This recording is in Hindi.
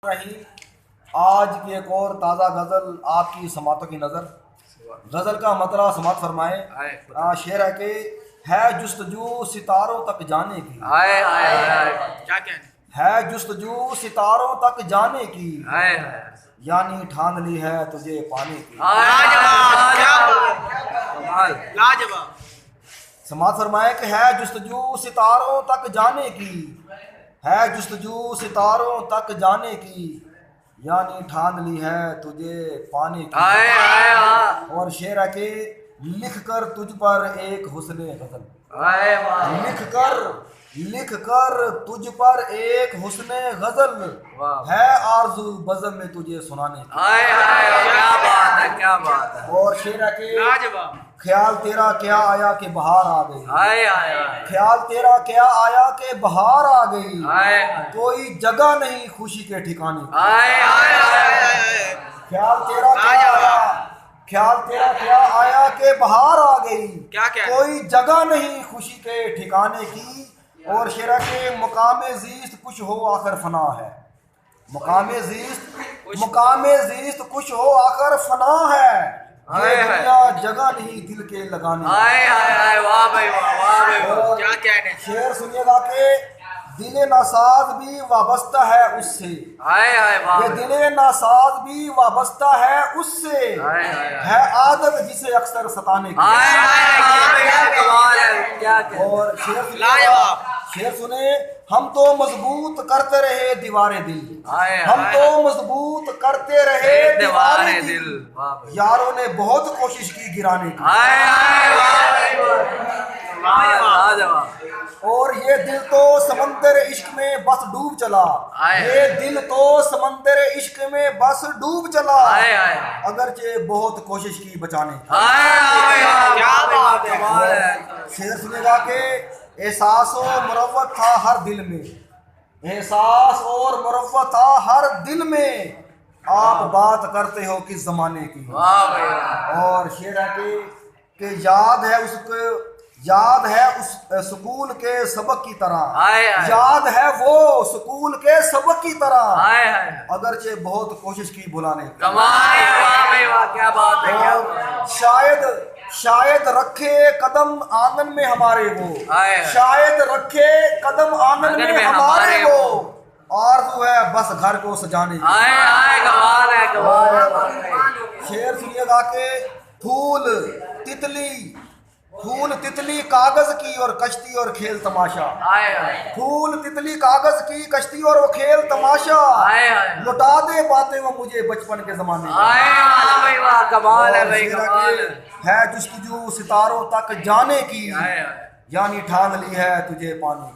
रही आज की एक और ताज़ा गज़ल आपकी समातों की नज़र। गज़ल का मतला समात फरमाए। शेर है कि है जुस्तजू सितारों तक जाने की। क्या कहने है जुस्तजू सितारों तक जाने की, यानी ठान ली है तुझे पाने की। लाजवाब। समात फरमाए कि है जुस्तजू सितारों तक जाने की, है जुस्तजू सितारों तक जाने की, यानी ठान ली है तुझे पाने की। और शेर है कि लिख कर तुझ पर एक हुस्ने गज़ल, लिख कर तुझ पर एक हुस्ने गज़ल, है आरज़ू बज़म में तुझे सुनाने की। क्या बात है। और शेर है कि लाजवाब। ख्याल तेरा क्या आया कि बहार आ गई, ख्याल तेरा क्या आया कि बहार आ गई, कोई जगह नहीं खुशी के ठिकाने की। ख्याल तेरा क्या आया, ख्याल तेरा क्या आया कि बहार आ गई, कोई जगह नहीं खुशी के ठिकाने की। और शेरा के मुकामे ज़ीस्त कुछ हो आखिर फना है, मुकामे ज़ीस्त कुछ हो आखिर फना है, ये दुनिया जगह नहीं दिल के लगाने। वाह भाई वाह। क्या कहने। शेर सुनिएगा कि दिले नासाज भी वाबस्ता है उससे, ये दिले नासाज भी वाबस्ता है उससे, है आदत जिसे अक्सर सताने की। और शेर सुने, हम तो मजबूत करते रहे दीवारे दिल, हम तो मजबूत करते रहे दीवारे दिल, यारों ने बहुत कोशिश की गिराने की। और ये दिल तो समंदर इश्क में बस डूब चला, ये दिल तो समंदर इश्क में बस डूब चला, अगरचे बहुत कोशिश की बचाने की। शेर सुनेगा कि एहसास और मुरव्वत था हर दिल में, एहसास और मुरव्वत था हर दिल में, आप बात करते हो किस जमाने की। और शेर है कि याद है उसको, याद है उस स्कूल के सबक की तरह, याद है वो स्कूल के सबक की तरह, अगरचे बहुत कोशिश की भुलाने की। क्या बात है। शायद रखे कदम आंगन में हमारे वो, शायद रखे कदम आंगन में हमारे वो, आरज़ू है बस घर को सजाने की। शेर सुनिएगा कि फूल तितली कागज की और कश्ती और खेल तमाशा, फूल तितली कागज की कश्ती और वो खेल तमाशा, लुटा दे बातें वो मुझे बचपन के जमाने है जुस्तजू सितारों तक जाने की, यानी ठान ली है तुझे पाने की।